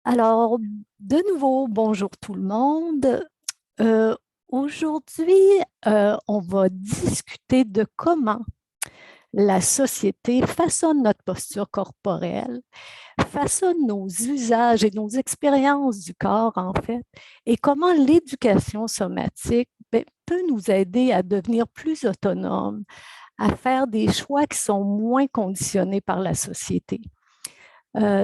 Alors, de nouveau, bonjour tout le monde. Euh, Aujourd'hui, on va discuter de comment la société façonne notre posture corporelle, façonne nos usages et nos expériences du corps, en fait, et comment l'éducation somatique peut nous aider à devenir plus autonomes, à faire des choix qui sont moins conditionnés par la société.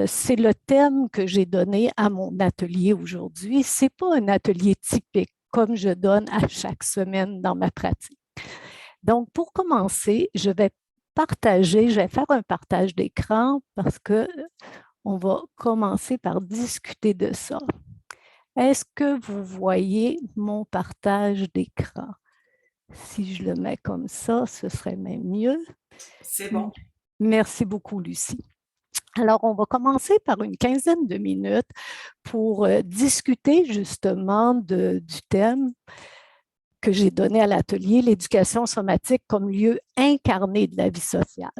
C'est le thème que j'ai donné à mon atelier aujourd'hui. Ce n'est pas un atelier typique comme je donne à chaque semaine dans ma pratique. Donc, pour commencer, je vais faire un partage d'écran parce que on va commencer par discuter de ça. Est-ce que vous voyez mon partage d'écran? Si je le mets comme ça, ce serait même mieux. C'est bon. Merci beaucoup, Lucie. Alors, on va commencer par une quinzaine de minutes pour discuter justement du thème que j'ai donné à l'atelier, l'éducation somatique comme lieu incarné de la vie sociale.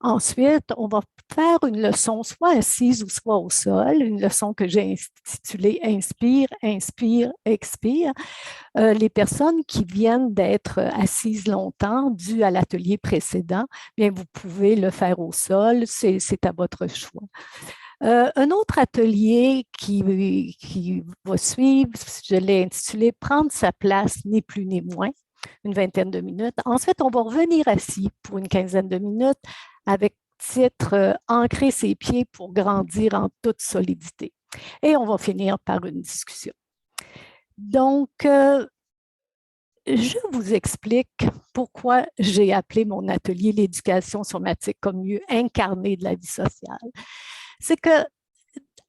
Ensuite, on va faire une leçon soit assise ou soit au sol, une leçon que j'ai intitulée Inspire, inspire, expire. Les personnes qui viennent d'être assises longtemps, dû à l'atelier précédent, bien, vous pouvez le faire au sol, c'est à votre choix. Un autre atelier qui va suivre, je l'ai intitulé Prendre sa place, ni plus ni moins, une vingtaine de minutes. Ensuite, on va revenir assis pour une quinzaine de minutes avec titre Ancrer ses pieds pour grandir en toute solidité. Et on va finir par une discussion. Donc, je vous explique pourquoi j'ai appelé mon atelier l'éducation somatique comme lieu incarné de la vie sociale. C'est que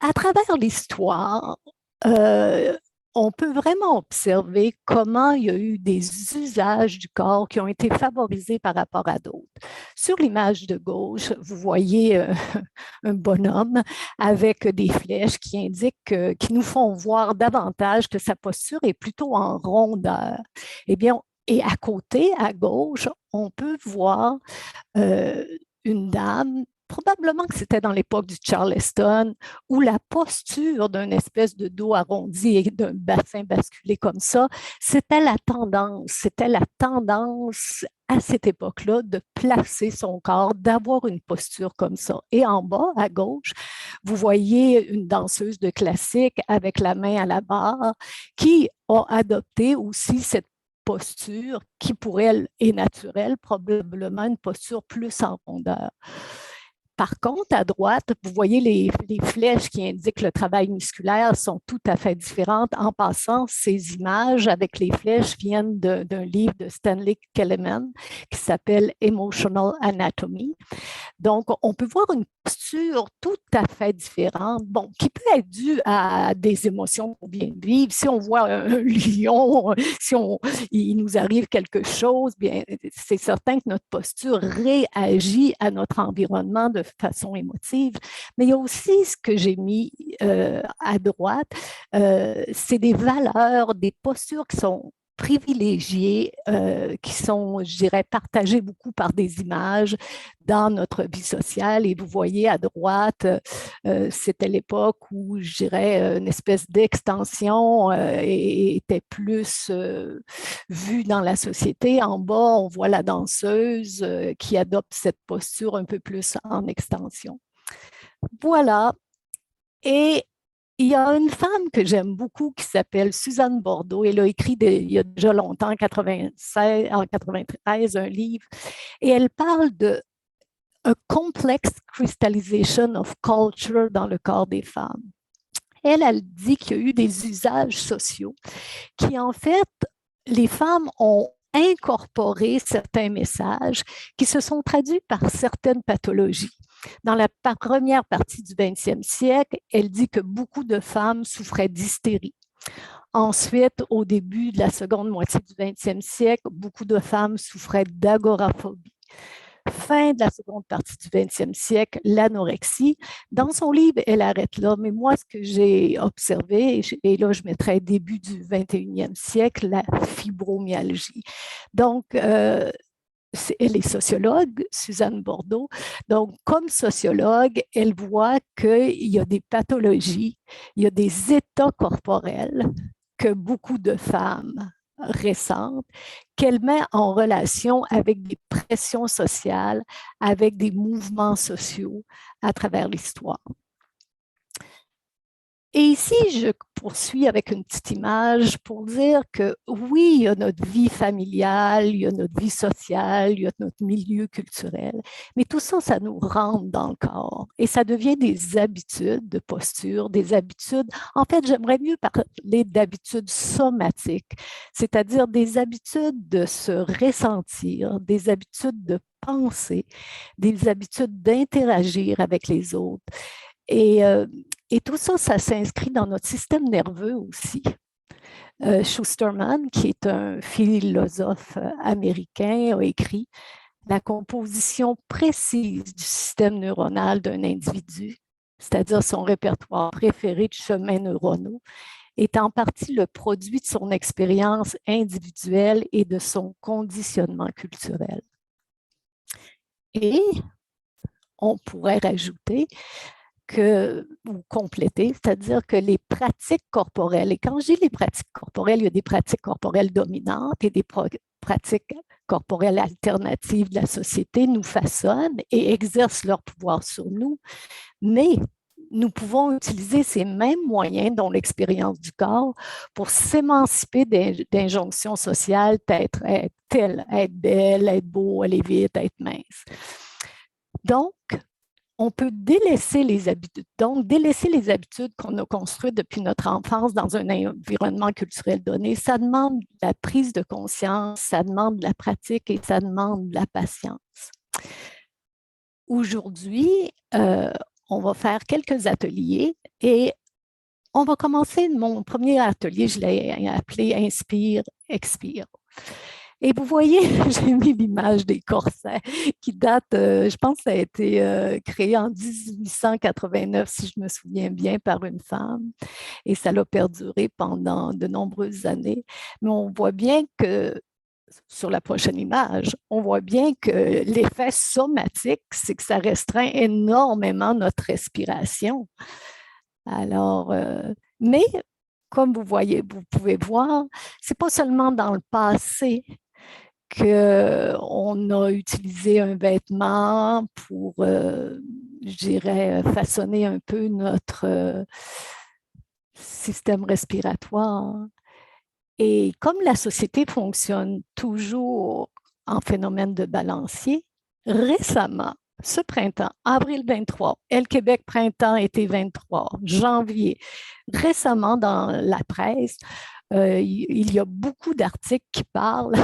à travers l'histoire, euh, on peut vraiment observer comment il y a eu des usages du corps qui ont été favorisés par rapport à d'autres. Sur l'image de gauche, vous voyez un bonhomme avec des flèches qui indiquent, qui nous font voir davantage que sa posture est plutôt en rondeur. Eh bien, et à côté, à gauche, on peut voir euh, une dame, probablement que c'était dans l'époque du Charleston, où la posture d'un espèce de dos arrondi et d'un bassin basculé comme ça, c'était la tendance à cette époque-là de placer son corps, d'avoir une posture comme ça. Et en bas, à gauche, vous voyez une danseuse de classique avec la main à la barre qui a adopté aussi cette posture qui pour elle est naturelle, probablement une posture plus en rondeur. Par contre, à droite, vous voyez les flèches qui indiquent le travail musculaire sont tout à fait différentes. En passant, ces images avec les flèches viennent d'un livre de Stanley Kellerman qui s'appelle Emotional Anatomy. Donc, on peut voir une posture tout à fait différente, bon, qui peut être due à des émotions qu'on vient de vivre. Si on voit un lion, si il nous arrive quelque chose, bien, c'est certain que notre posture réagit à notre environnement de façon émotive. Mais il y a aussi ce que j'ai mis à droite, c'est des valeurs, des postures qui sont privilégiées, qui sont, je dirais, partagées beaucoup par des images dans notre vie sociale. Et vous voyez à droite, c'était l'époque où, je dirais, une espèce d'extension était plus vue dans la société. En bas, on voit la danseuse qui adopte cette posture un peu plus en extension. Voilà. Et il y a une femme que j'aime beaucoup qui s'appelle Suzanne Bordeaux. Elle a écrit il y a déjà longtemps, en 93, un livre. Et elle parle de a complex crystallization of culture dans le corps des femmes. Elle dit qu'il y a eu des usages sociaux qui, en fait, les femmes ont incorporé certains messages qui se sont traduits par certaines pathologies. Dans la première partie du 20e siècle, elle dit que beaucoup de femmes souffraient d'hystérie. Ensuite, au début de la seconde moitié du 20e siècle, beaucoup de femmes souffraient d'agoraphobie. Fin de la seconde partie du 20e siècle, l'anorexie. Dans son livre, elle arrête là, mais moi, ce que j'ai observé, et là, je mettrais début du 21e siècle, la fibromyalgie. Donc, elle est sociologue, Suzanne Bordeaux. Donc, comme sociologue, elle voit qu'il y a des pathologies, il y a des états corporels que beaucoup de femmes récentes, qu'elle met en relation avec des pressions sociales, avec des mouvements sociaux à travers l'histoire. Et ici, je poursuis avec une petite image pour dire que oui, il y a notre vie familiale, il y a notre vie sociale, il y a notre milieu culturel, mais tout ça, ça nous rentre dans le corps et ça devient des habitudes de posture, des habitudes. En fait, j'aimerais mieux parler d'habitudes somatiques, c'est-à-dire des habitudes de se ressentir, des habitudes de penser, des habitudes d'interagir avec les autres. Et tout ça, ça s'inscrit dans notre système nerveux aussi. Schusterman, qui est un philosophe américain, a écrit la composition précise du système neuronal d'un individu, c'est-à-dire son répertoire préféré de chemins neuronaux, est en partie le produit de son expérience individuelle et de son conditionnement culturel. Et on pourrait rajouter ou compléter, c'est-à-dire que les pratiques corporelles, et quand je dis les pratiques corporelles, il y a des pratiques corporelles dominantes et des pratiques corporelles alternatives de la société nous façonnent et exercent leur pouvoir sur nous, mais nous pouvons utiliser ces mêmes moyens, dont l'expérience du corps, pour s'émanciper d'injonctions sociales, être telle, être belle, être beau, aller vite, être mince. Donc, on peut délaisser les habitudes. Donc, délaisser les habitudes qu'on a construites depuis notre enfance dans un environnement culturel donné, ça demande de la prise de conscience, ça demande de la pratique et ça demande de la patience. Aujourd'hui, on va faire quelques ateliers et on va commencer. Mon premier atelier, je l'ai appelé Inspire, Expire. Et vous voyez, j'ai mis l'image des corsets qui date, je pense que ça a été créé en 1889, si je me souviens bien, par une femme. Et ça l'a perduré pendant de nombreuses années. Mais on voit bien que, sur la prochaine image, on voit bien que l'effet somatique, c'est que ça restreint énormément notre respiration. Alors, mais comme vous pouvez voir, c'est pas seulement dans le passé qu'on a utilisé un vêtement pour, je dirais, façonner un peu notre système respiratoire. Et comme la société fonctionne toujours en phénomène de balancier, récemment, ce printemps, avril 23, El Québec printemps, été 23, janvier, récemment dans la presse, il y a beaucoup d'articles qui parlent.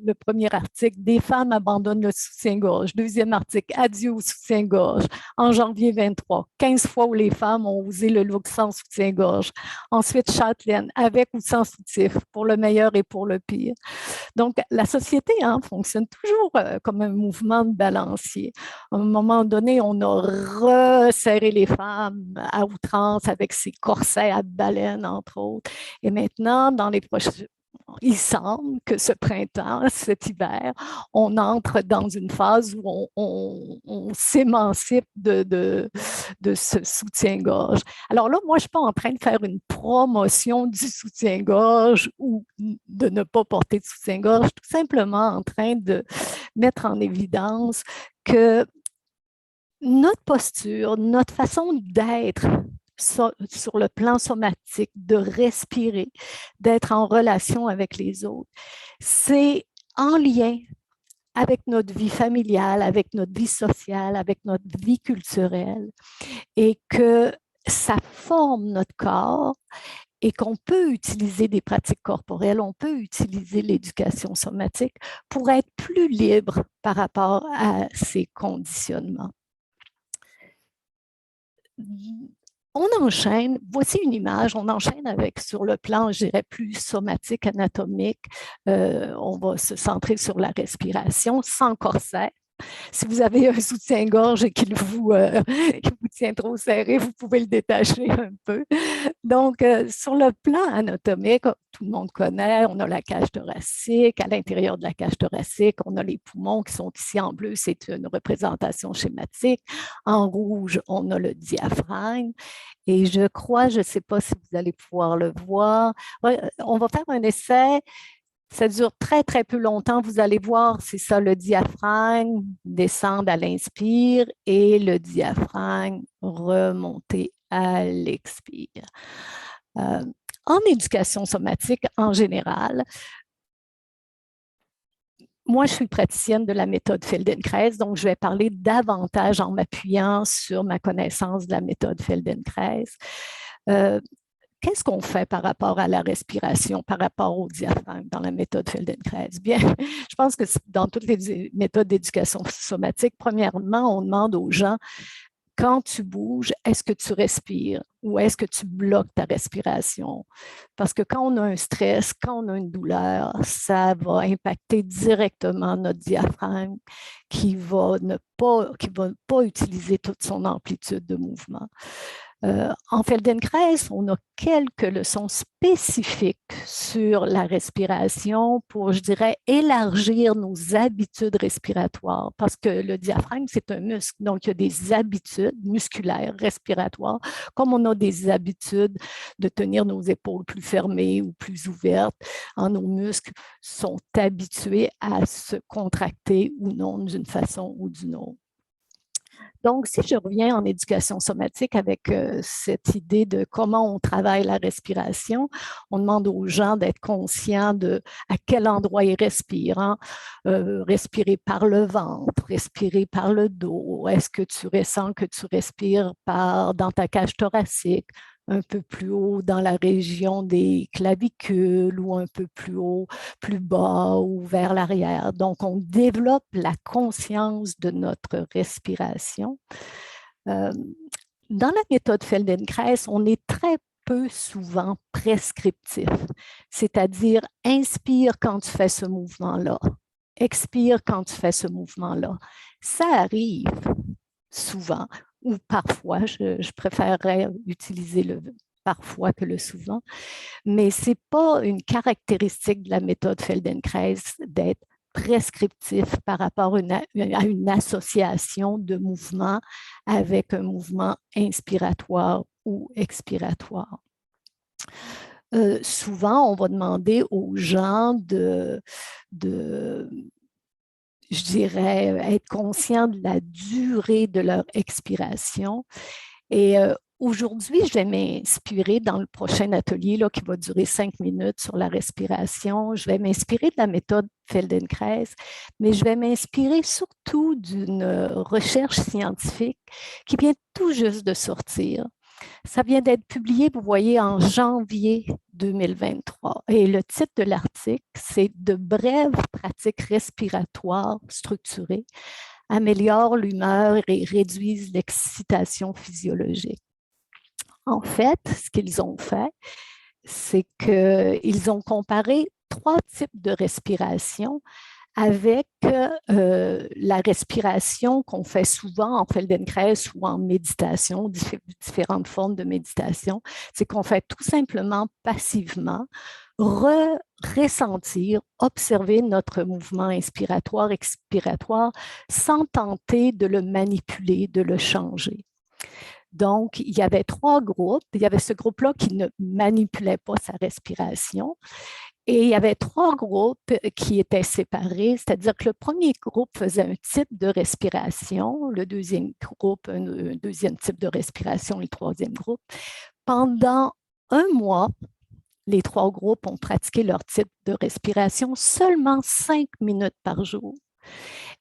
Le premier article, des femmes abandonnent le soutien-gorge. Deuxième article, adieu au soutien-gorge. En janvier 23, 15 fois où les femmes ont osé le look sans soutien-gorge. Ensuite, Châtelaine, avec ou sans soutif, pour le meilleur et pour le pire. Donc, la société fonctionne toujours comme un mouvement de balancier. À un moment donné, on a resserré les femmes à outrance avec ces corsets à baleine, entre autres. Et maintenant, dans les prochains, il semble que ce printemps, cet hiver, on entre dans une phase où on s'émancipe de ce soutien-gorge. Alors là, moi, je ne suis pas en train de faire une promotion du soutien-gorge ou de ne pas porter de soutien-gorge, tout simplement en train de mettre en évidence que notre posture, notre façon d'être sur le plan somatique, de respirer, d'être en relation avec les autres, c'est en lien avec notre vie familiale, avec notre vie sociale, avec notre vie culturelle, et que ça forme notre corps et qu'on peut utiliser des pratiques corporelles, on peut utiliser l'éducation somatique pour être plus libre par rapport à ces conditionnements. On enchaîne, voici une image, on enchaîne avec, sur le plan, je dirais, plus somatique, anatomique. On va se centrer sur la respiration sans corset. Si vous avez un soutien-gorge et qu'il vous tient trop serré, vous pouvez le détacher un peu. Donc, sur le plan anatomique, tout le monde connaît, on a la cage thoracique. À l'intérieur de la cage thoracique, on a les poumons qui sont ici en bleu, c'est une représentation schématique. En rouge, on a le diaphragme. Et je crois, je ne sais pas si vous allez pouvoir le voir, on va faire un essai. Ça dure très, très peu longtemps. Vous allez voir, c'est ça, le diaphragme descendre à l'inspire et le diaphragme remonter à l'expire. En éducation somatique, en général, moi, je suis praticienne de la méthode Feldenkrais, donc je vais parler davantage en m'appuyant sur ma connaissance de la méthode Feldenkrais. Qu'est-ce qu'on fait par rapport à la respiration, par rapport au diaphragme dans la méthode Feldenkrais? Bien, je pense que dans toutes les méthodes d'éducation somatique, premièrement, on demande aux gens, quand tu bouges, est-ce que tu respires ou est-ce que tu bloques ta respiration? Parce que quand on a un stress, quand on a une douleur, ça va impacter directement notre diaphragme qui va pas utiliser toute son amplitude de mouvement. En Feldenkrais, on a quelques leçons spécifiques sur la respiration pour, je dirais, élargir nos habitudes respiratoires parce que le diaphragme, c'est un muscle. Donc, il y a des habitudes musculaires, respiratoires, comme on a des habitudes de tenir nos épaules plus fermées ou plus ouvertes. Nos muscles sont habitués à se contracter ou non d'une façon ou d'une autre. Donc, si je reviens en éducation somatique avec cette idée de comment on travaille la respiration, on demande aux gens d'être conscients de à quel endroit ils respirent. Hein? Respirer par le ventre, respirer par le dos. Est-ce que tu ressens que tu respires dans ta cage thoracique, un peu plus haut dans la région des clavicules ou un peu plus haut, plus bas ou vers l'arrière. Donc, on développe la conscience de notre respiration. Dans la méthode Feldenkrais, on est très peu souvent prescriptif, c'est-à-dire inspire quand tu fais ce mouvement-là, expire quand tu fais ce mouvement-là. Ça arrive souvent, ou parfois, je préférerais utiliser le parfois que le souvent, mais ce n'est pas une caractéristique de la méthode Feldenkrais d'être prescriptif par rapport à une association de mouvements avec un mouvement inspiratoire ou expiratoire. Souvent, on va demander aux gens je dirais, être conscients de la durée de leur expiration. Et aujourd'hui, je vais m'inspirer dans le prochain atelier là, qui va durer 5 minutes sur la respiration. Je vais m'inspirer de la méthode Feldenkrais, mais je vais m'inspirer surtout d'une recherche scientifique qui vient tout juste de sortir. Ça vient d'être publié, vous voyez, en janvier 2023. Et le titre de l'article, c'est « De brèves pratiques respiratoires structurées améliorent l'humeur et réduisent l'excitation physiologique ». En fait, ce qu'ils ont fait, c'est qu'ils ont comparé 3 types de respiration avec la respiration qu'on fait souvent en Feldenkrais ou en méditation, différentes formes de méditation, c'est qu'on fait tout simplement passivement ressentir, observer notre mouvement inspiratoire, expiratoire, sans tenter de le manipuler, de le changer. Donc, il y avait 3 groupes. Il y avait ce groupe-là qui ne manipulait pas sa respiration. Et il y avait 3 groupes qui étaient séparés, c'est-à-dire que le premier groupe faisait un type de respiration, le deuxième groupe, un deuxième type de respiration, et le troisième groupe. Pendant 1 mois, les 3 groupes ont pratiqué leur type de respiration seulement 5 minutes par jour.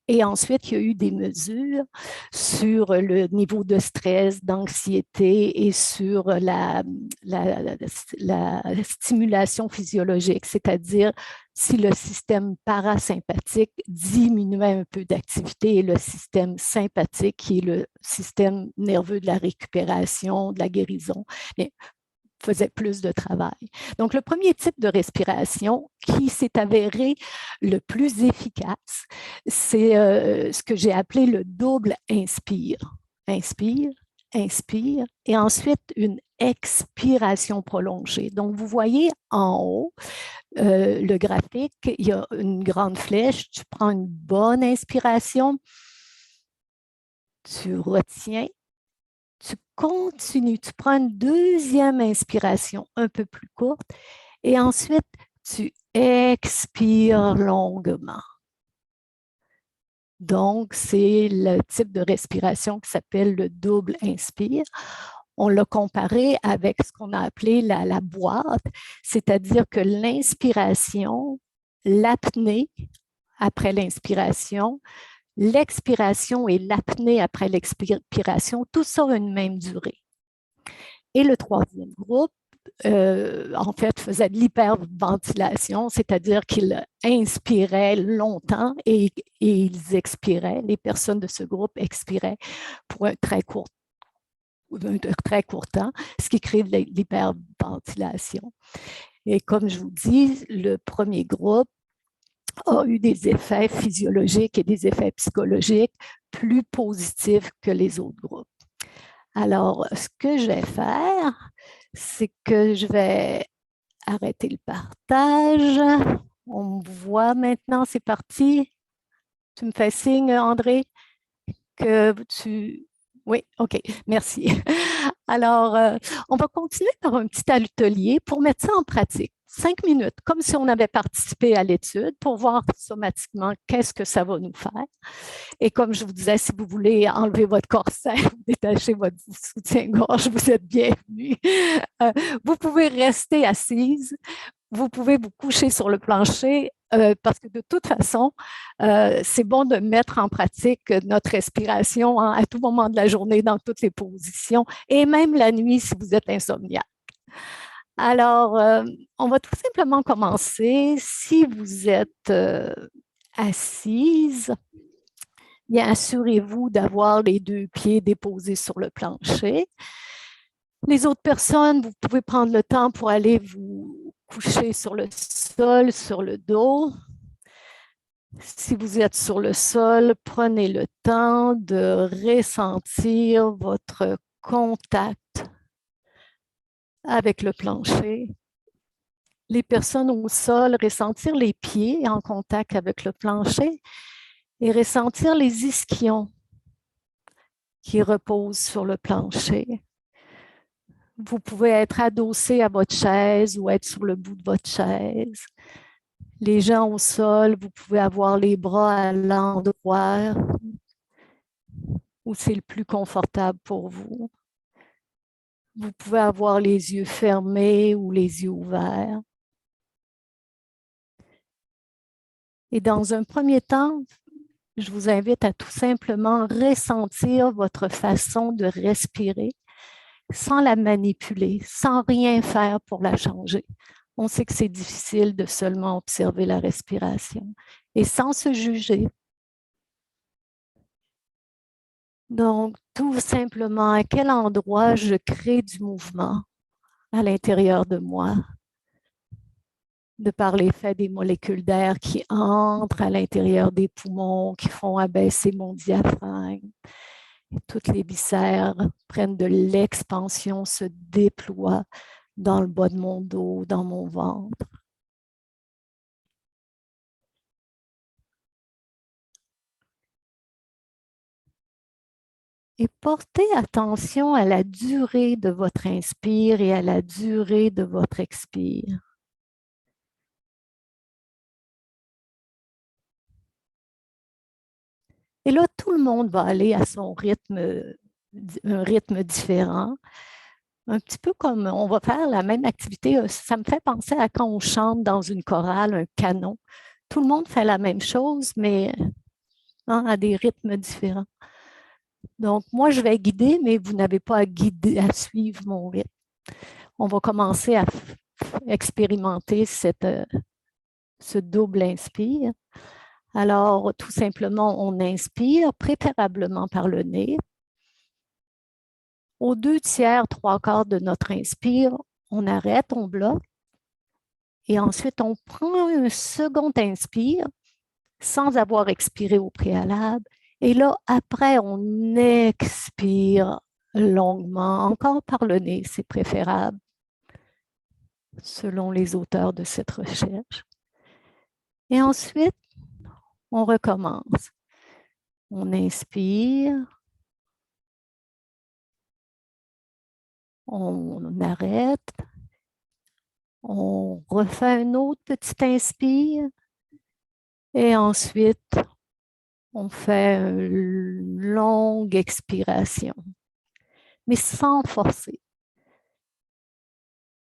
Et ensuite, il y a eu des mesures sur le niveau de stress, d'anxiété et sur la stimulation physiologique, c'est-à-dire si le système parasympathique diminuait un peu d'activité et le système sympathique, qui est le système nerveux de la récupération, de la guérison, faisait plus de travail. Donc, le premier type de respiration qui s'est avéré le plus efficace, c'est ce que j'ai appelé le double inspire. Inspire, inspire, et ensuite une expiration prolongée. Donc, vous voyez en haut, le graphique, il y a une grande flèche, tu prends une bonne inspiration, tu retiens, tu continues, tu prends une deuxième inspiration un peu plus courte et ensuite tu expires longuement. Donc, c'est le type de respiration qui s'appelle le double inspire. On l'a comparé avec ce qu'on a appelé la boîte, c'est-à-dire que l'inspiration, l'apnée après l'inspiration, l'expiration et l'apnée après l'expiration, tout ça a une même durée. Et le troisième groupe, en fait, faisait de l'hyperventilation, c'est-à-dire qu'ils inspiraient longtemps et ils expiraient. Les personnes de ce groupe expiraient pour un très court temps, ce qui crée de l'hyperventilation. Et comme je vous dis, le premier groupe a eu des effets physiologiques et des effets psychologiques plus positifs que les autres groupes. Alors, ce que je vais faire, c'est que je vais arrêter le partage. On me voit maintenant, c'est parti. Tu me fais signe, André, que tu... Oui, OK, merci. Alors, on va continuer par un petit atelier pour mettre ça en pratique. 5 minutes, comme si on avait participé à l'étude pour voir sommatiquement qu'est-ce que ça va nous faire. Et comme je vous disais, si vous voulez enlever votre corset, détacher votre soutien-gorge, vous êtes bienvenue. Vous pouvez rester assise, vous pouvez vous coucher sur le plancher parce que de toute façon, c'est bon de mettre en pratique notre respiration à tout moment de la journée, dans toutes les positions, et même la nuit si vous êtes insomniaque. Alors, on va tout simplement commencer. Si vous êtes assise, bien, assurez-vous d'avoir les deux pieds déposés sur le plancher. Les autres personnes, vous pouvez prendre le temps pour aller vous coucher sur le sol, sur le dos. Si vous êtes sur le sol, prenez le temps de ressentir votre contact avec le plancher. Les personnes au sol, ressentir les pieds en contact avec le plancher et ressentir les ischions qui reposent sur le plancher. Vous pouvez être adossé à votre chaise ou être sur le bout de votre chaise. Les gens au sol, vous pouvez avoir les bras à l'endroit où c'est le plus confortable pour vous. Vous pouvez avoir les yeux fermés ou les yeux ouverts. Et dans un premier temps, je vous invite à tout simplement ressentir votre façon de respirer sans la manipuler, sans rien faire pour la changer. On sait que c'est difficile de seulement observer la respiration et sans se juger. Donc, tout simplement, à quel endroit je crée du mouvement à l'intérieur de moi, de par l'effet des molécules d'air qui entrent à l'intérieur des poumons, qui font abaisser mon diaphragme. Et toutes les viscères prennent de l'expansion, se déploient dans le bas de mon dos, dans mon ventre. Et portez attention à la durée de votre inspire et à la durée de votre expire. Et là, tout le monde va aller à son rythme, un rythme différent. Un petit peu comme on va faire la même activité. Ça me fait penser à quand on chante dans une chorale, un canon. Tout le monde fait la même chose, mais à des rythmes différents. Donc, moi, je vais guider, mais vous n'avez pas à guider, à suivre mon rythme. On va commencer à expérimenter ce double inspire. Alors, tout simplement, on inspire, préférablement par le nez. Aux 2 tiers, 3/4 de notre inspire, on arrête, on bloque, et ensuite on prend un second inspire sans avoir expiré au préalable. Et là, après, on expire longuement, encore par le nez, c'est préférable, selon les auteurs de cette recherche. Et ensuite, on recommence. On inspire, on arrête, on refait un autre petit inspire et ensuite, on fait une longue expiration, mais sans forcer.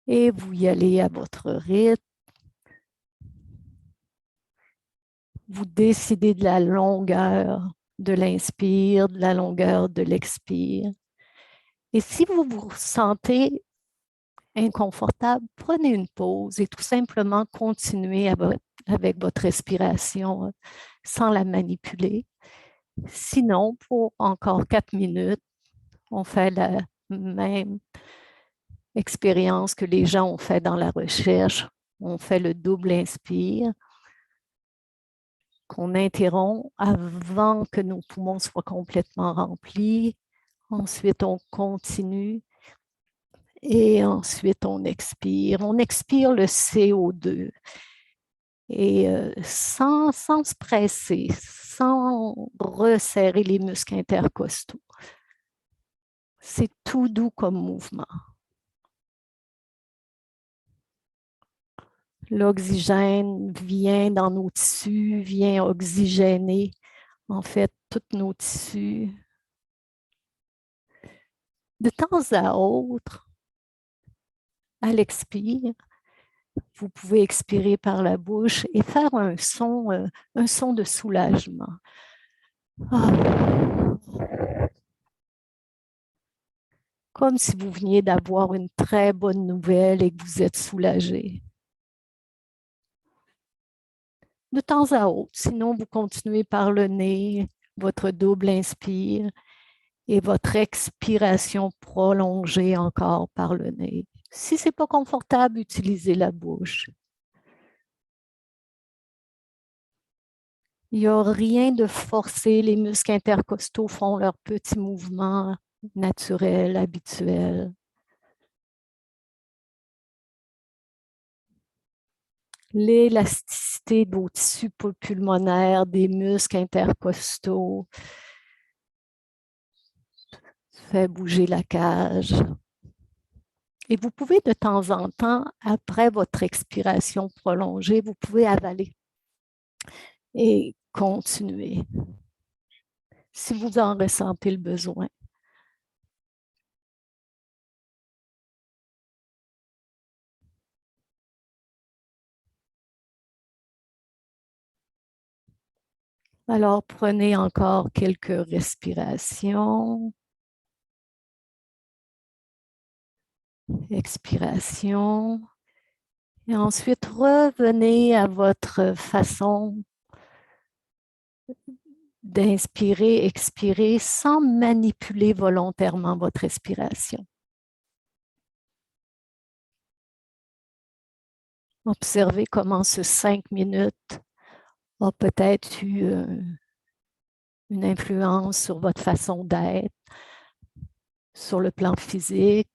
Et vous y allez à votre rythme. Vous décidez de la longueur de l'inspire, de la longueur de l'expire. Et si vous vous sentez inconfortable, prenez une pause et tout simplement continuez avec votre respiration sans la manipuler. Sinon, pour encore 4 minutes, on fait la même expérience que les gens ont fait dans la recherche. On fait le double inspire qu'on interrompt avant que nos poumons soient complètement remplis. Ensuite, on continue et ensuite, on expire. On expire le CO2 et sans se presser, sans resserrer les muscles intercostaux. C'est tout doux comme mouvement. L'oxygène vient dans nos tissus, vient oxygéner en fait tous nos tissus. De temps à autre, à l'expire, vous pouvez expirer par la bouche et faire un son de soulagement. Comme si vous veniez d'avoir une très bonne nouvelle et que vous êtes soulagé. De temps à autre, sinon vous continuez par le nez, votre double inspire et votre expiration prolongée encore par le nez. Si ce n'est pas confortable, utilisez la bouche. Il n'y a rien de forcé, les muscles intercostaux font leurs petits mouvements naturels, habituels. L'élasticité de vos tissus pulmonaires, des muscles intercostaux, fait bouger la cage. Et vous pouvez de temps en temps, après votre expiration prolongée, vous pouvez avaler et continuer si vous en ressentez le besoin. Alors, prenez encore quelques respirations. Expiration. Et ensuite, revenez à votre façon d'inspirer, expirer sans manipuler volontairement votre respiration. Observez comment ce 5 minutes a peut-être eu une influence sur votre façon d'être, sur le plan physique,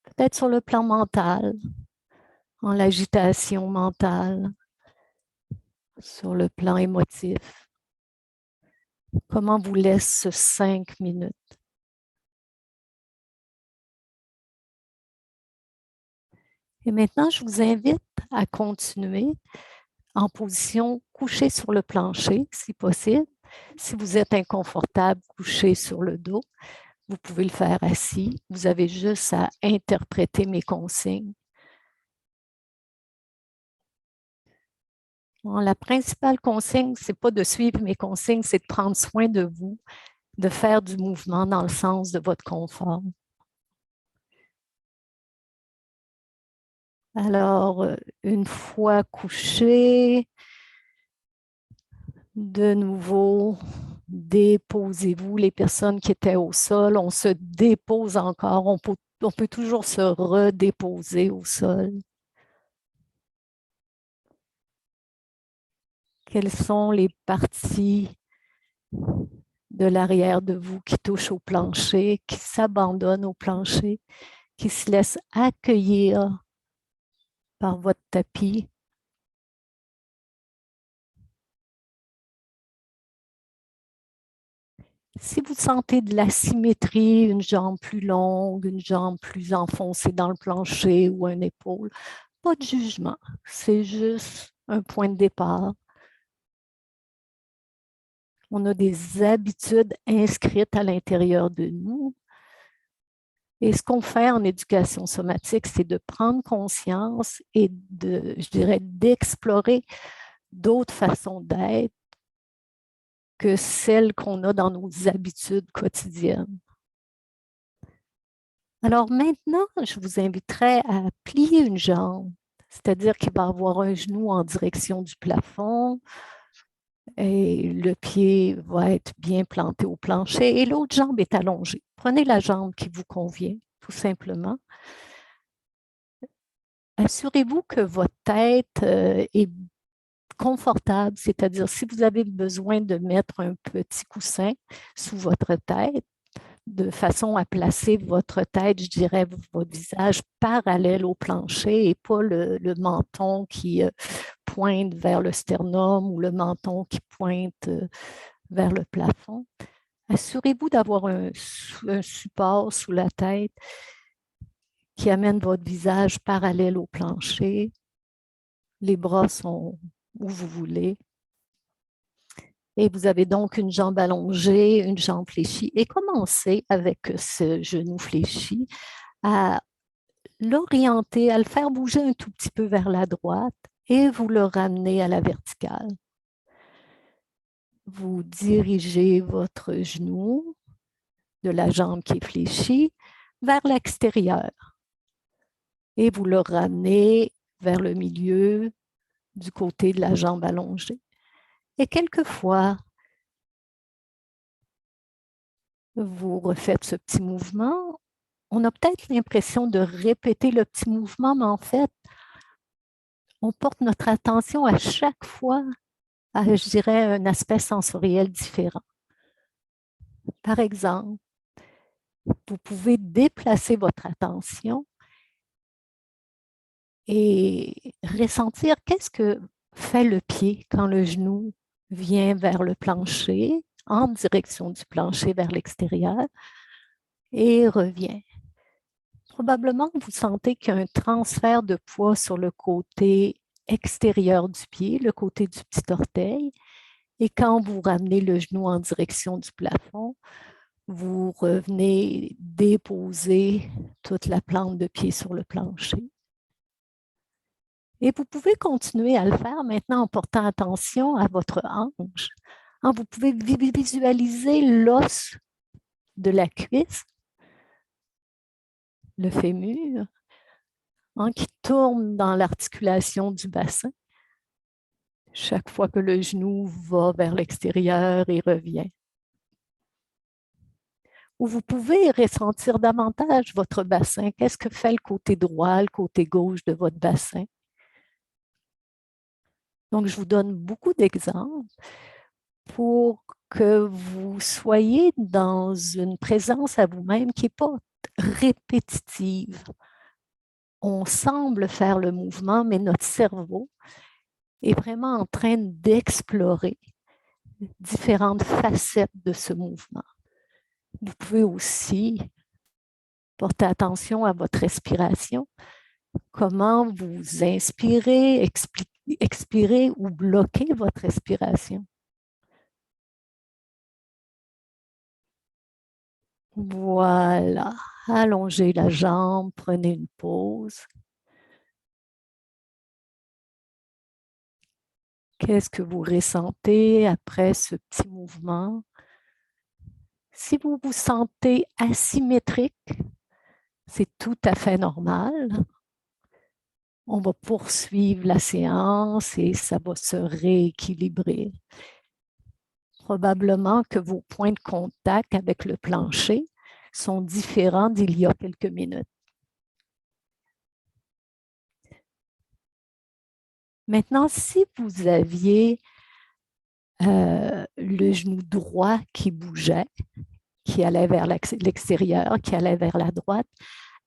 peut-être sur le plan mental, en l'agitation mentale, sur le plan émotif. Comment vous laisse ce 5 minutes? Et maintenant, je vous invite à continuer en position couchée sur le plancher, si possible. Si vous êtes inconfortable, couché sur le dos, vous pouvez le faire assis. Vous avez juste à interpréter mes consignes. Bon, la principale consigne, ce n'est pas de suivre mes consignes, c'est de prendre soin de vous, de faire du mouvement dans le sens de votre confort. Alors, une fois couché, de nouveau, Déposez-vous. Les personnes qui étaient au sol, on se dépose encore. On peut toujours se redéposer au sol. Quelles sont les parties de l'arrière de vous qui touchent au plancher, qui s'abandonnent au plancher, qui se laissent accueillir par votre tapis? Si vous sentez de l'asymétrie, une jambe plus longue, une jambe plus enfoncée dans le plancher ou une épaule, pas de jugement, c'est juste un point de départ. On a des habitudes inscrites à l'intérieur de nous. Et ce qu'on fait en éducation somatique, c'est de prendre conscience et je dirais, d'explorer d'autres façons d'être que celles qu'on a dans nos habitudes quotidiennes. Alors maintenant, je vous inviterai à plier une jambe, c'est-à-dire qu'il va y avoir un genou en direction du plafond et le pied va être bien planté au plancher et l'autre jambe est allongée. Prenez la jambe qui vous convient, tout simplement. Assurez-vous que votre tête est confortable, c'est-à-dire si vous avez besoin de mettre un petit coussin sous votre tête, de façon à placer votre tête, je dirais, votre visage parallèle au plancher et pas le menton qui pointe vers le sternum ou le menton qui pointe vers le plafond. Assurez-vous d'avoir un support sous la tête qui amène votre visage parallèle au plancher. Les bras sont où vous voulez. Et vous avez donc une jambe allongée, une jambe fléchie. Et commencez avec ce genou fléchi à l'orienter, à le faire bouger un tout petit peu vers la droite et vous le ramenez à la verticale. Vous dirigez votre genou de la jambe qui est fléchie vers l'extérieur et vous le ramenez vers le milieu du côté de la jambe allongée. Et quelquefois, vous refaites ce petit mouvement. On a peut-être l'impression de répéter le petit mouvement, mais en fait, on porte notre attention à chaque fois à, je dirais, un aspect sensoriel différent. Par exemple, vous pouvez déplacer votre attention et ressentir qu'est-ce que fait le pied quand le genou vient vers le plancher, en direction du plancher vers l'extérieur et revient. Probablement, vous sentez qu'il y a un transfert de poids sur le côté extérieur du pied, le côté du petit orteil. Et quand vous ramenez le genou en direction du plafond, vous revenez déposer toute la plante de pied sur le plancher. Et vous pouvez continuer à le faire maintenant en portant attention à votre hanche. Vous pouvez visualiser l'os de la cuisse, le fémur, qui tourne dans l'articulation du bassin. Chaque fois que le genou va vers l'extérieur et revient. Ou vous pouvez ressentir davantage votre bassin. Qu'est-ce que fait le côté droit, le côté gauche de votre bassin? Donc, je vous donne beaucoup d'exemples pour que vous soyez dans une présence à vous-même qui n'est pas répétitive. On semble faire le mouvement, mais notre cerveau est vraiment en train d'explorer différentes facettes de ce mouvement. Vous pouvez aussi porter attention à votre respiration, comment vous inspirez, expirez ou bloquez votre respiration. Voilà, allongez la jambe, prenez une pause. Qu'est-ce que vous ressentez après ce petit mouvement? Si vous vous sentez asymétrique, c'est tout à fait normal. On va poursuivre la séance et ça va se rééquilibrer. Probablement que vos points de contact avec le plancher sont différents d'il y a quelques minutes. Maintenant, si vous aviez le genou droit qui bougeait, qui allait vers l'extérieur, qui allait vers la droite,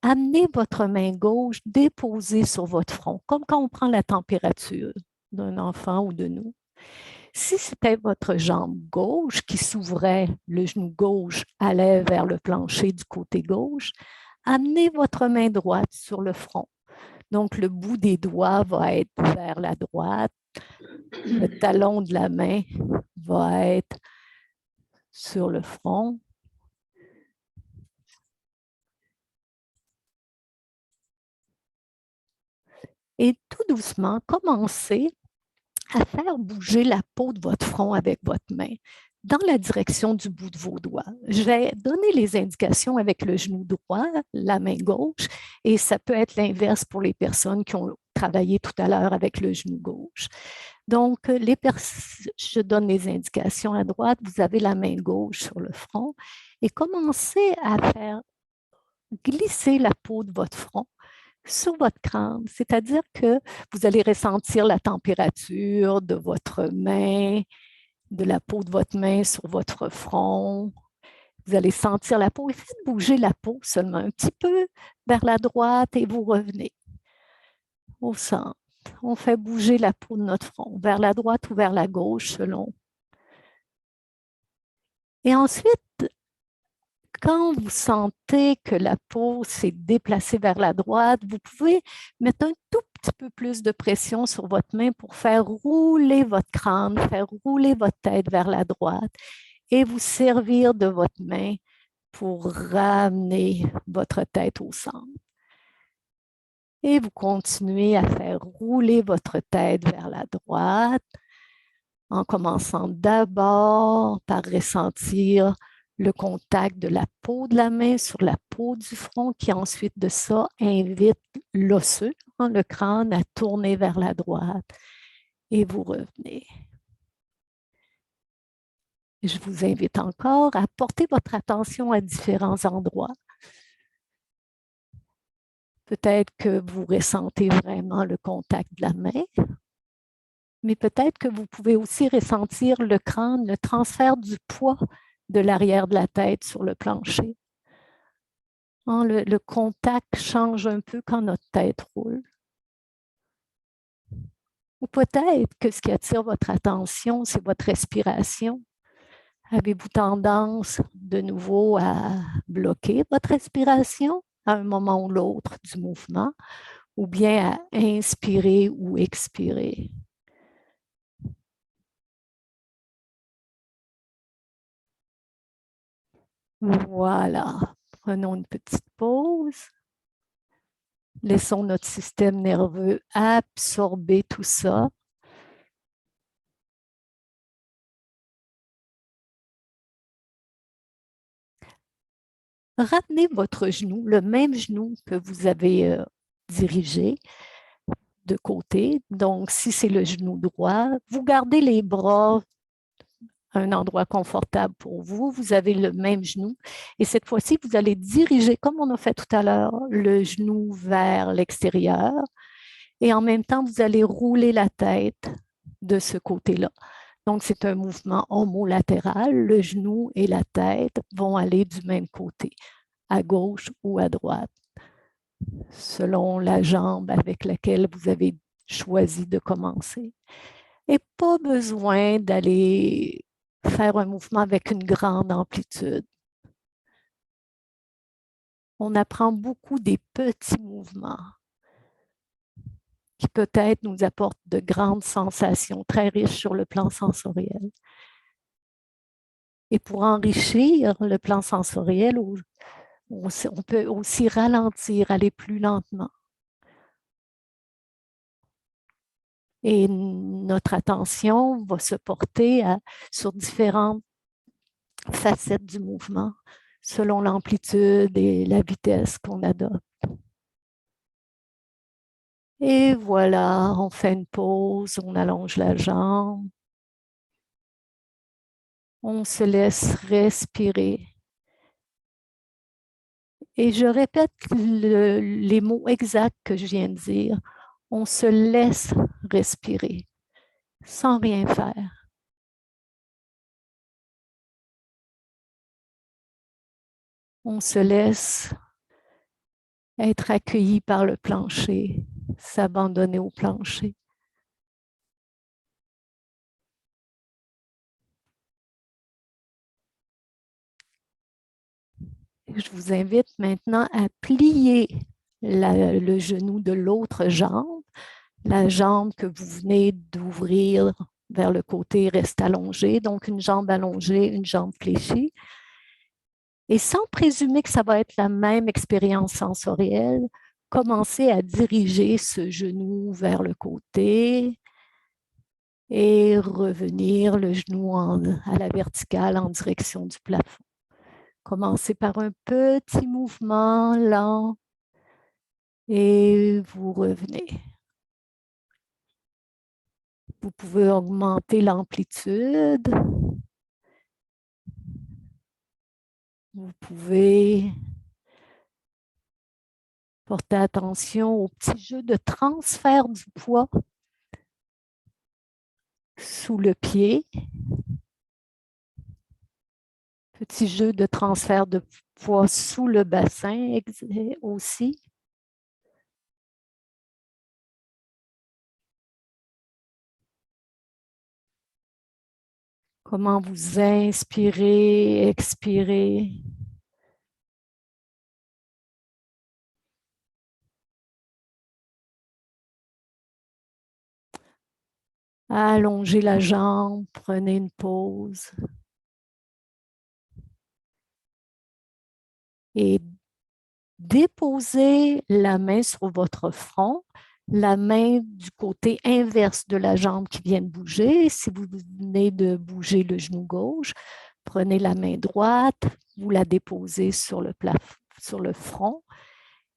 amenez votre main gauche déposée sur votre front, comme quand on prend la température d'un enfant ou de nous. Si c'était votre jambe gauche qui s'ouvrait, le genou gauche allait vers le plancher du côté gauche, amenez votre main droite sur le front. Donc, le bout des doigts va être vers la droite, le talon de la main va être sur le front. Et tout doucement, commencez à faire bouger la peau de votre front avec votre main dans la direction du bout de vos doigts. Je vais donner les indications avec le genou droit, la main gauche, et ça peut être l'inverse pour les personnes qui ont travaillé tout à l'heure avec le genou gauche. Donc, je donne les indications à droite, vous avez la main gauche sur le front et commencez à faire glisser la peau de votre front sur votre crâne, c'est-à-dire que vous allez ressentir la température de votre main, de la peau de votre main sur votre front. Vous allez sentir la peau et faites bouger la peau seulement un petit peu vers la droite et vous revenez au centre. On fait bouger la peau de notre front vers la droite ou vers la gauche selon. Et ensuite, quand vous sentez que la peau s'est déplacée vers la droite, vous pouvez mettre un tout petit peu plus de pression sur votre main pour faire rouler votre crâne, faire rouler votre tête vers la droite et vous servir de votre main pour ramener votre tête au centre. Et vous continuez à faire rouler votre tête vers la droite en commençant d'abord par ressentir le contact de la peau de la main sur la peau du front qui ensuite de ça invite l'osseux, le crâne, à tourner vers la droite et vous revenez. Je vous invite encore à porter votre attention à différents endroits. Peut-être que vous ressentez vraiment le contact de la main, mais peut-être que vous pouvez aussi ressentir le crâne, le transfert du poids de l'arrière de la tête sur le plancher. Le contact change un peu quand notre tête roule. Ou peut-être que ce qui attire votre attention, c'est votre respiration. Avez-vous tendance de nouveau à bloquer votre respiration à un moment ou l'autre du mouvement, ou bien à inspirer ou expirer? Voilà. Prenons une petite pause. Laissons notre système nerveux absorber tout ça. Ramenez votre genou, le même genou que vous avez dirigé de côté. Donc, si c'est le genou droit, vous gardez les bras à un endroit confortable pour vous. Vous avez le même genou. Et cette fois-ci, vous allez diriger, comme on a fait tout à l'heure, le genou vers l'extérieur. Et en même temps, vous allez rouler la tête de ce côté-là. Donc, c'est un mouvement homolatéral. Le genou et la tête vont aller du même côté, à gauche ou à droite, selon la jambe avec laquelle vous avez choisi de commencer. Et pas besoin d'aller faire un mouvement avec une grande amplitude. On apprend beaucoup des petits mouvements qui peut-être nous apportent de grandes sensations très riches sur le plan sensoriel. Et pour enrichir le plan sensoriel, on peut aussi ralentir, aller plus lentement. Et notre attention va se porter sur différentes facettes du mouvement selon l'amplitude et la vitesse qu'on adopte. Et voilà, on fait une pause, on allonge la jambe. On se laisse respirer. Et je répète les mots exacts que je viens de dire. On se laisse respirer sans rien faire. On se laisse être accueilli par le plancher, s'abandonner au plancher. Je vous invite maintenant à plier le genou de l'autre jambe. La jambe que vous venez d'ouvrir vers le côté reste allongée, donc une jambe allongée, une jambe fléchie. Et sans présumer que ça va être la même expérience sensorielle, commencez à diriger ce genou vers le côté et revenir le genou à la verticale en direction du plafond. Commencez par un petit mouvement lent et vous revenez. Vous pouvez augmenter l'amplitude. Vous pouvez porter attention au petit jeu de transfert du poids sous le pied. Petit jeu de transfert de poids sous le bassin aussi. Comment vous inspirez, expirez. Allongez la jambe, prenez une pause. Et déposez la main sur votre front, la main du côté inverse de la jambe qui vient de bouger. Si vous venez de bouger le genou gauche, prenez la main droite, vous la déposez sur le plafond, sur le front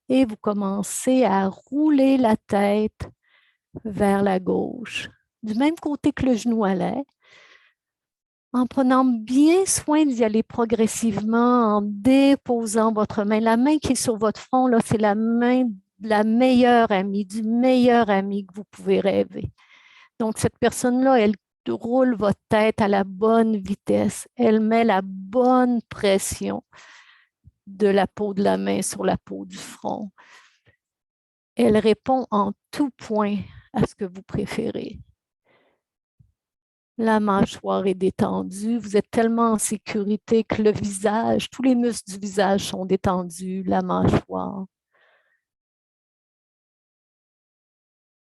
et vous commencez à rouler la tête vers la gauche, du même côté que le genou allait, en prenant bien soin d'y aller progressivement, en déposant votre main. La main qui est sur votre front, là, c'est la main de la meilleure amie, du meilleur ami que vous pouvez rêver. Donc, cette personne-là, elle roule votre tête à la bonne vitesse. Elle met la bonne pression de la peau de la main sur la peau du front. Elle répond en tout point à ce que vous préférez. La mâchoire est détendue. Vous êtes tellement en sécurité que le visage, tous les muscles du visage sont détendus, la mâchoire.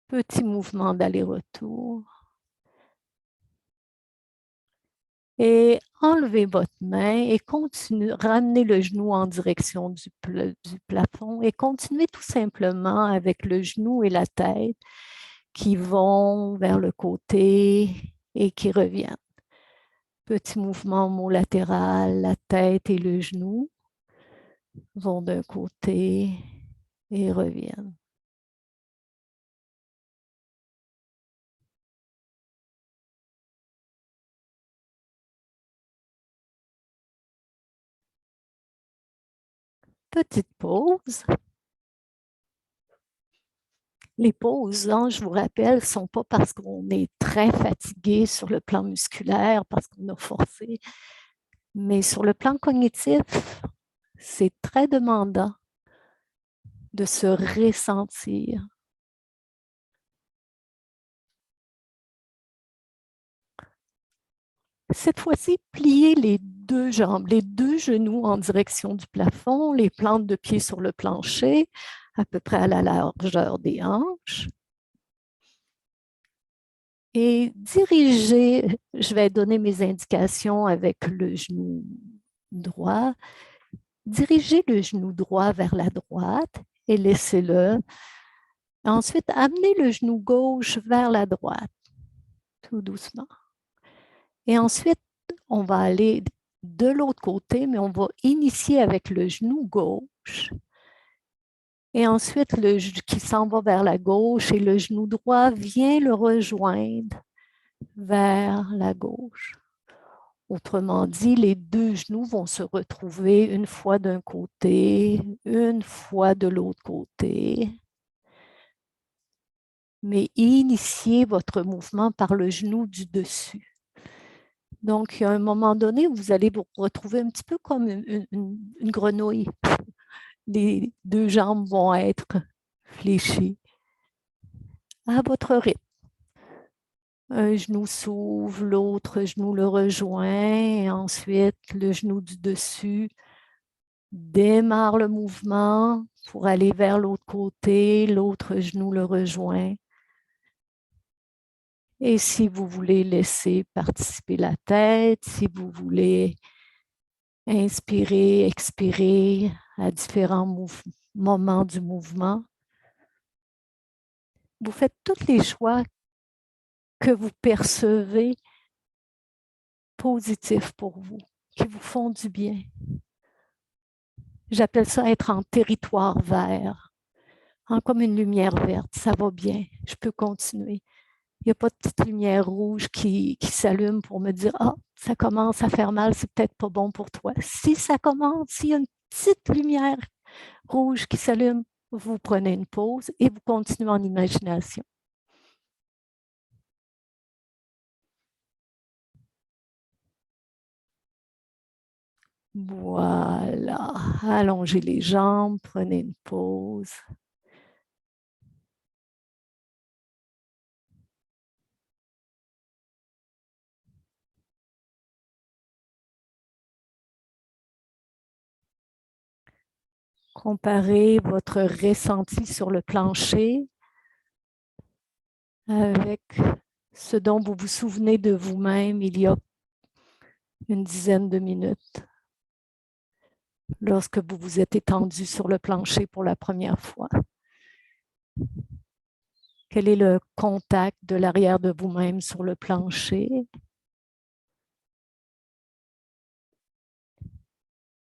Petit mouvement d'aller-retour. Et enlevez votre main et continuez, ramenez le genou en direction du plafond et continuez tout simplement avec le genou et la tête qui vont vers le côté et qui reviennent. Petit mouvement latéral, la tête et le genou vont d'un côté et reviennent. Petite pause. Les pauses, hein, je vous rappelle, ne sont pas parce qu'on est très fatigué sur le plan musculaire, parce qu'on a forcé, mais sur le plan cognitif, c'est très demandant de se ressentir. Cette fois-ci, pliez les deux jambes, les deux genoux en direction du plafond, les plantes de pied sur le plancher, à peu près à la largeur des hanches. Et dirigez, je vais donner mes indications avec le genou droit. Dirigez le genou droit vers la droite et laissez-le. Ensuite, amenez le genou gauche vers la droite, tout doucement. Et ensuite, on va aller de l'autre côté, mais on va initier avec le genou gauche. Et ensuite, qui s'en va vers la gauche et le genou droit vient le rejoindre vers la gauche. Autrement dit, les deux genoux vont se retrouver une fois d'un côté, une fois de l'autre côté. Mais initiez votre mouvement par le genou du dessus. Donc, à un moment donné, vous allez vous retrouver un petit peu comme une grenouille. Les deux jambes vont être fléchies à votre rythme. Un genou s'ouvre, l'autre genou le rejoint. Et ensuite, le genou du dessus démarre le mouvement pour aller vers l'autre côté. L'autre genou le rejoint. Et si vous voulez laisser participer la tête, si vous voulez inspirer, expirer à différents moments du mouvement, vous faites tous les choix que vous percevez positifs pour vous, qui vous font du bien. J'appelle ça être en territoire vert, comme une lumière verte. Ça va bien, je peux continuer. Il n'y a pas de petite lumière rouge qui s'allume pour me dire « Ah, ça commence à faire mal, c'est peut-être pas bon pour toi. » Si ça commence, s'il y a une petite lumière rouge qui s'allume, vous prenez une pause et vous continuez en imagination. Voilà. Allongez les jambes, prenez une pause. Comparez votre ressenti sur le plancher avec ce dont vous vous souvenez de vous-même il y a une dizaine de minutes, lorsque vous vous êtes étendu sur le plancher pour la première fois. Quel est le contact de l'arrière de vous-même sur le plancher?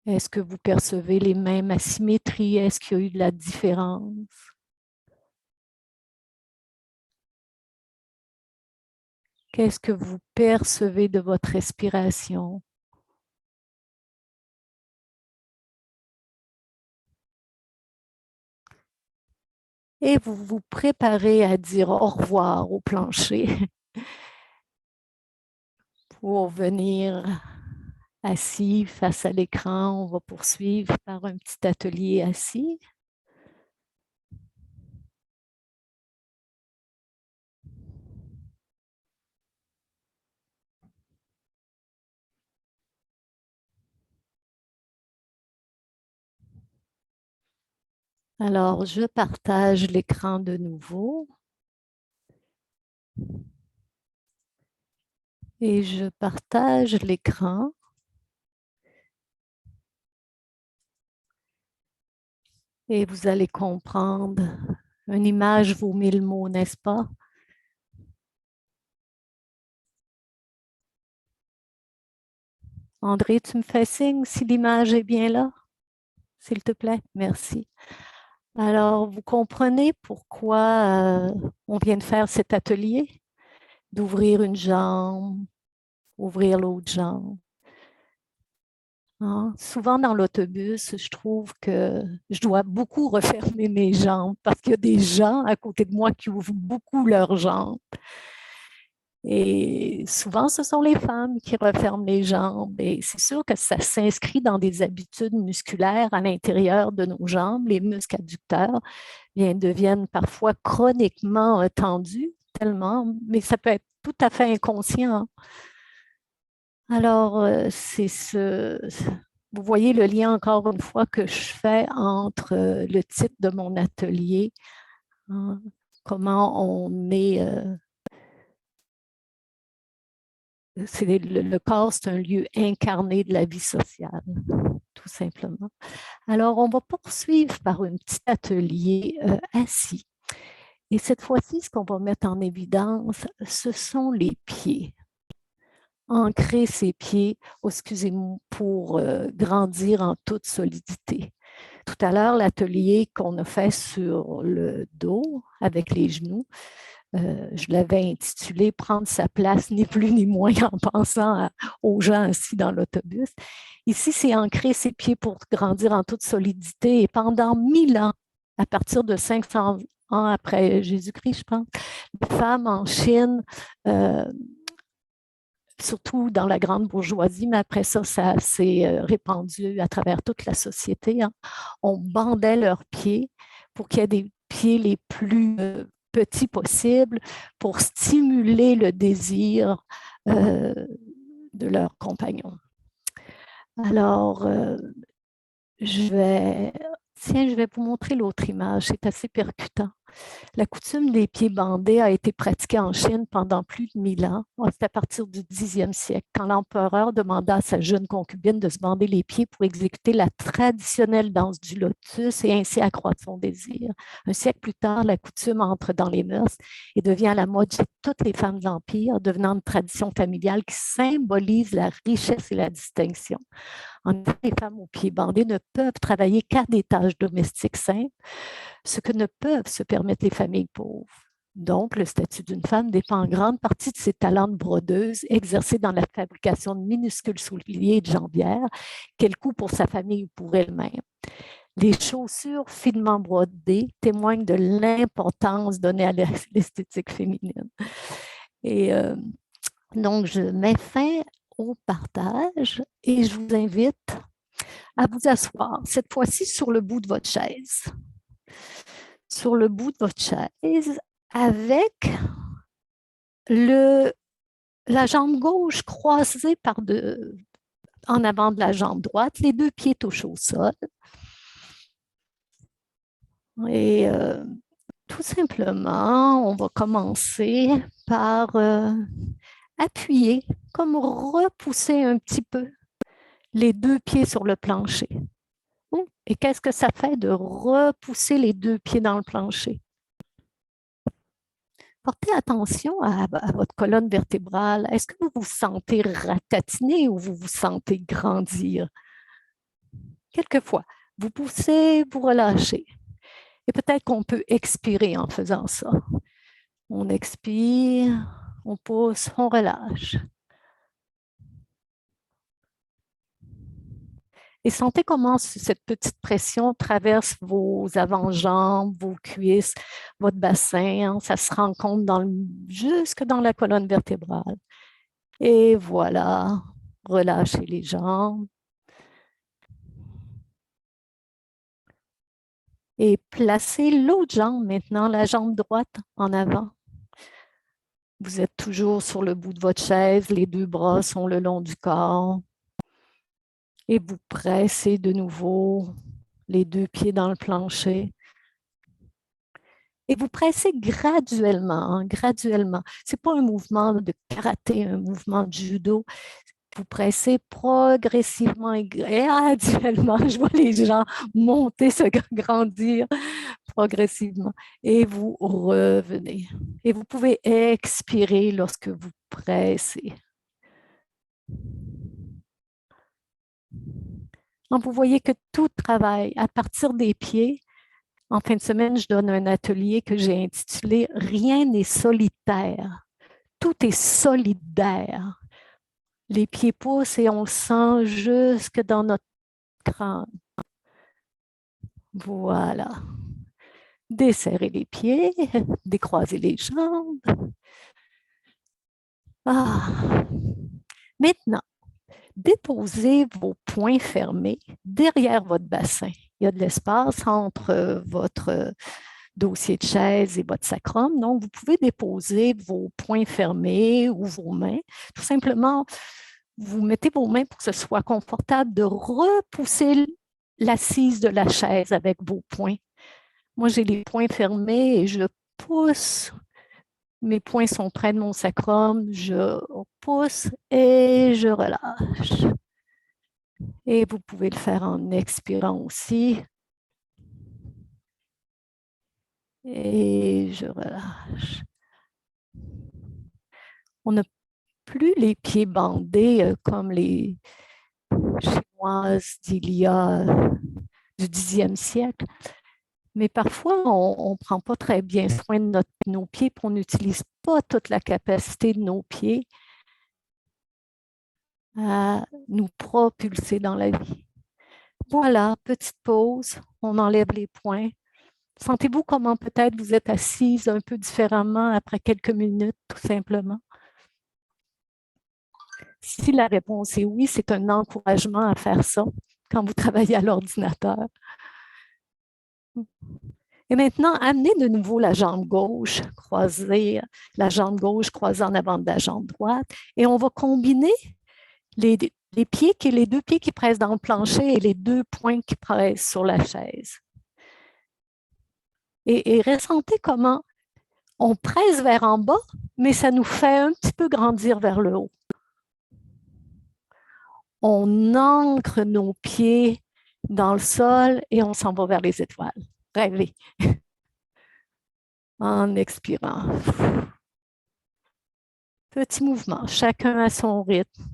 Est-ce que vous percevez les mêmes asymétries? Est-ce qu'il y a eu de la différence? Qu'est-ce que vous percevez de votre respiration? Et vous vous préparez à dire au revoir au plancher pour venir assis face à l'écran. On va poursuivre par un petit atelier assis. Alors, je partage l'écran de nouveau. Et je partage l'écran. Et vous allez comprendre, une image vaut 1000 mots, n'est-ce pas? André, tu me fais signe si l'image est bien là? S'il te plaît, merci. Alors, vous comprenez pourquoi on vient de faire cet atelier? D'ouvrir une jambe, ouvrir l'autre jambe. Hein? Souvent dans l'autobus, je trouve que je dois beaucoup refermer mes jambes parce qu'il y a des gens à côté de moi qui ouvrent beaucoup leurs jambes. Et souvent, ce sont les femmes qui referment les jambes. Et c'est sûr que ça s'inscrit dans des habitudes musculaires à l'intérieur de nos jambes. Les muscles adducteurs deviennent parfois chroniquement tendus, tellement, mais ça peut être tout à fait inconscient. Alors, vous voyez le lien encore une fois que je fais entre le titre de mon atelier, hein, comment on est... le corps, c'est un lieu incarné de la vie sociale, tout simplement. Alors, on va poursuivre par un petit atelier assis. Et cette fois-ci, ce qu'on va mettre en évidence, ce sont les pieds. Ancrer ses pieds, excusez-moi, pour grandir en toute solidité. Tout à l'heure, l'atelier qu'on a fait sur le dos avec les genoux, Je l'avais intitulé Prendre sa place, ni plus ni moins, en pensant aux gens assis dans l'autobus. Ici, c'est ancrer ses pieds pour grandir en toute solidité. Et pendant 1000 ans, à partir de 500 ans après Jésus-Christ, je pense, les femmes en Chine, surtout dans la grande bourgeoisie, mais après ça, ça s'est répandu à travers toute la société. Hein. On bandait leurs pieds pour qu'il y ait des pieds les plus petits possibles pour stimuler le désir de leur compagnon. Alors, je vais vous montrer l'autre image, c'est assez percutant. La coutume des pieds bandés a été pratiquée en Chine pendant plus de 1000 ans. C'est à partir du 10e siècle, quand l'empereur demanda à sa jeune concubine de se bander les pieds pour exécuter la traditionnelle danse du lotus et ainsi accroître son désir. Un siècle plus tard, la coutume entre dans les mœurs et devient à la mode chez toutes les femmes de l'Empire, devenant une tradition familiale qui symbolise la richesse et la distinction. En effet, les femmes aux pieds bandés ne peuvent travailler qu'à des tâches domestiques simples, ce que ne peuvent se permettre les familles pauvres. Donc, le statut d'une femme dépend en grande partie de ses talents de brodeuse exercés dans la fabrication de minuscules souliers et de jambières qu'elle coud pour sa famille ou pour elle-même. Les chaussures finement brodées témoignent de l'importance donnée à l'esthétique féminine. Et donc, je mets fin au partage et je vous invite à vous asseoir, cette fois-ci sur le bout de votre chaise. Sur le bout de votre chaise avec la jambe gauche croisée en avant de la jambe droite, les deux pieds touchent au sol. Et tout simplement, on va commencer par appuyer, comme repousser un petit peu les deux pieds sur le plancher. Et qu'est-ce que ça fait de repousser les deux pieds dans le plancher? Portez attention à votre colonne vertébrale. Est-ce que vous vous sentez ratatiner ou vous vous sentez grandir? Quelquefois, vous poussez, vous relâchez. Et peut-être qu'on peut expirer en faisant ça. On expire, on pousse, on relâche. Et sentez comment cette petite pression traverse vos avant-jambes, vos cuisses, votre bassin. Ça se rencontre jusque dans la colonne vertébrale. Et voilà, relâchez les jambes. Et placez l'autre jambe maintenant, la jambe droite en avant. Vous êtes toujours sur le bout de votre chaise, les deux bras sont le long du corps. Et vous pressez de nouveau les deux pieds dans le plancher. Et vous pressez graduellement, hein, graduellement. Ce n'est pas un mouvement de karaté, un mouvement de judo. Vous pressez progressivement et graduellement. Je vois les gens monter, se grandir progressivement. Et vous revenez. Et vous pouvez expirer lorsque vous pressez. Donc, vous voyez que tout travaille à partir des pieds. En fin de semaine, je donne un atelier que j'ai intitulé « Rien n'est solitaire ». Tout est solidaire. Les pieds poussent et on sent jusque dans notre crâne. Voilà. Desserrez les pieds, décroisez les jambes. Ah. Maintenant, déposez vos poings fermés derrière votre bassin. Il y a de l'espace entre votre dossier de chaise et votre sacrum. Donc, vous pouvez déposer vos poings fermés ou vos mains. Tout simplement, vous mettez vos mains pour que ce soit confortable de repousser l'assise de la chaise avec vos poings. Moi, j'ai les poings fermés et je pousse. Mes poings sont près de mon sacrum. Je pousse et je relâche. Et vous pouvez le faire en expirant aussi. Et je relâche. On n'a plus les pieds bandés comme les Chinoises du 10e siècle. Mais parfois, on ne prend pas très bien soin de nos pieds, puis on n'utilise pas toute la capacité de nos pieds à nous propulser dans la vie. Voilà, petite pause, on enlève les poings. Sentez-vous comment peut-être vous êtes assise un peu différemment après quelques minutes, tout simplement? Si la réponse est oui, c'est un encouragement à faire ça quand vous travaillez à l'ordinateur. Et maintenant, amenez de nouveau la jambe gauche, croisez la jambe gauche croisée en avant de la jambe droite. Et on va combiner les pieds, les deux pieds qui pressent dans le plancher et les deux poings qui pressent sur la chaise. Et ressentez comment on presse vers en bas, mais ça nous fait un petit peu grandir vers le haut. On ancre nos pieds dans le sol et on s'en va vers les étoiles. Rêvez. En expirant. Petit mouvement, chacun à son rythme.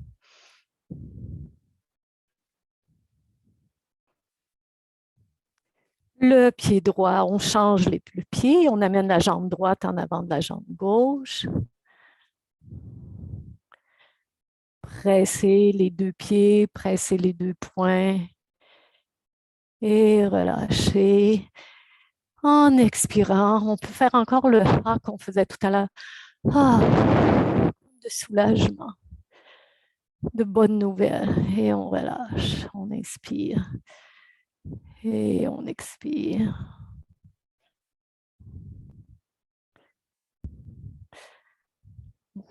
Le pied droit, on change le pied, on amène la jambe droite en avant de la jambe gauche. Pressez les deux pieds, pressez les deux poings et relâchez. En expirant, on peut faire encore le A qu'on faisait tout à l'heure. Ah, de soulagement, de bonnes nouvelles. Et on relâche, on inspire et on expire.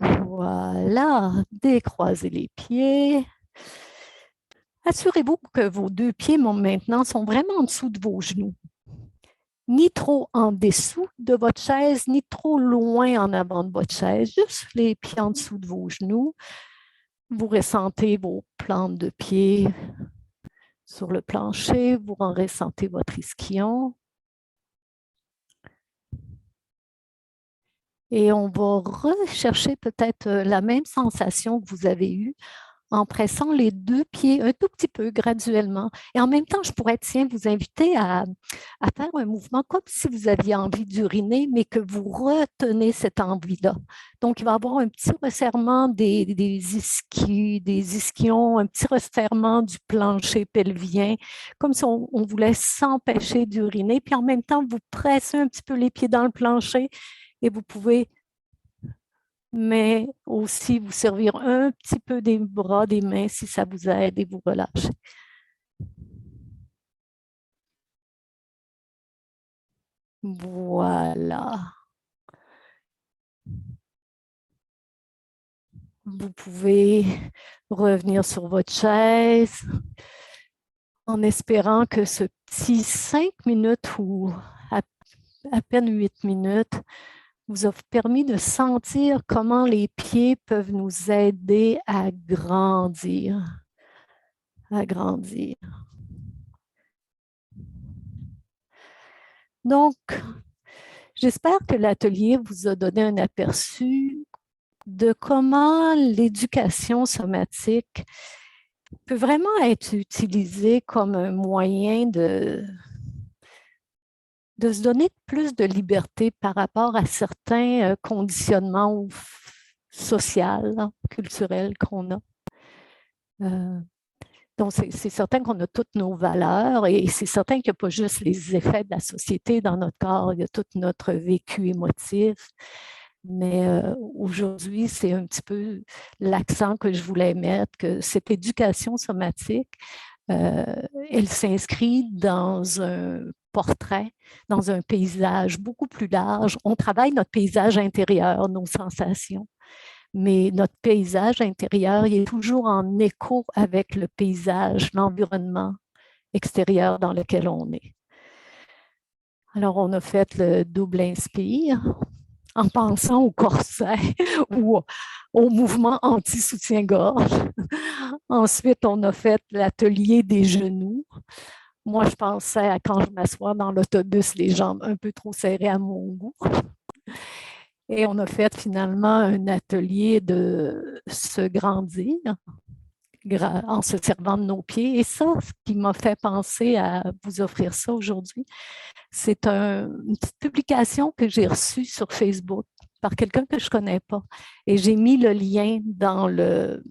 Voilà, décroisez les pieds. Assurez-vous que vos deux pieds maintenant sont vraiment en dessous de vos genoux. Ni trop en dessous de votre chaise, ni trop loin en avant de votre chaise, juste les pieds en dessous de vos genoux. Vous ressentez vos plantes de pied sur le plancher, vous en ressentez votre ischion. Et on va rechercher peut-être la même sensation que vous avez eue en pressant les deux pieds un tout petit peu graduellement. Et en même temps, je pourrais, vous inviter à faire un mouvement comme si vous aviez envie d'uriner, mais que vous retenez cette envie-là. Donc, il va y avoir un petit resserrement des ischions, un petit resserrement du plancher pelvien, comme si on voulait s'empêcher d'uriner. Puis en même temps, vous pressez un petit peu les pieds dans le plancher et vous pouvez mais aussi vous servir un petit peu des bras, des mains si ça vous aide et vous relâchez. Voilà. Vous pouvez revenir sur votre chaise en espérant que ce petit 5 minutes ou à peine 8 minutes vous a permis de sentir comment les pieds peuvent nous aider à grandir. À grandir. Donc, j'espère que l'atelier vous a donné un aperçu de comment l'éducation somatique peut vraiment être utilisée comme un moyen de se donner plus de liberté par rapport à certains conditionnements sociaux, culturels qu'on a. Donc, c'est certain qu'on a toutes nos valeurs et c'est certain qu'il n'y a pas juste les effets de la société dans notre corps, il y a tout notre vécu émotif. Mais aujourd'hui, c'est un petit peu l'accent que je voulais mettre, que cette éducation somatique, elle s'inscrit dans un portrait, dans un paysage beaucoup plus large. On travaille notre paysage intérieur, nos sensations, mais notre paysage intérieur, il est toujours en écho avec le paysage, l'environnement extérieur dans lequel on est. Alors, on a fait le double inspire en pensant au corset ou au mouvement anti-soutien-gorge. Ensuite, on a fait l'atelier des genoux. Moi, je pensais à quand je m'assois dans l'autobus, les jambes un peu trop serrées à mon goût. Et on a fait finalement un atelier de se grandir en se servant de nos pieds. Et ça, ce qui m'a fait penser à vous offrir ça aujourd'hui, c'est une petite publication que j'ai reçue sur Facebook par quelqu'un que je ne connais pas. Et j'ai mis le lien dans le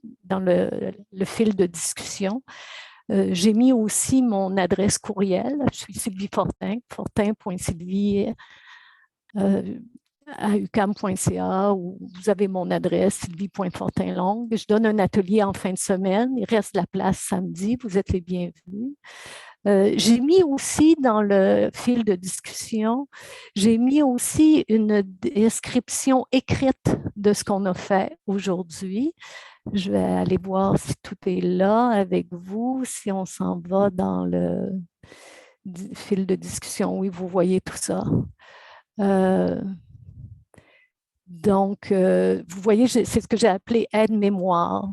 fil de discussion. J'ai mis aussi mon adresse courriel. Je suis Sylvie Fortin, fortin.sylvie à ucam.ca, où vous avez mon adresse, sylvie.fortinlongue. Je donne un atelier en fin de semaine. Il reste de la place samedi. Vous êtes les bienvenus. J'ai mis aussi dans le fil de discussion, j'ai mis aussi une description écrite de ce qu'on a fait aujourd'hui. Je vais aller voir si tout est là avec vous, si on s'en va dans le fil de discussion. Oui, vous voyez tout ça. Donc, vous voyez, c'est ce que j'ai appelé aide-mémoire,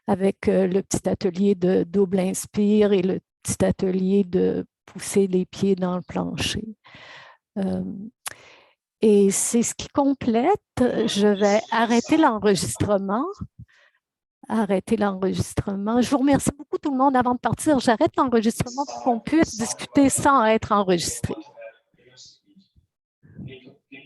avec le petit atelier de double inspire et le petit atelier de pousser les pieds dans le plancher. Et c'est ce qui complète. Je vais arrêter l'enregistrement. Je vous remercie beaucoup tout le monde. Avant de partir, j'arrête l'enregistrement pour qu'on puisse discuter sans être enregistré.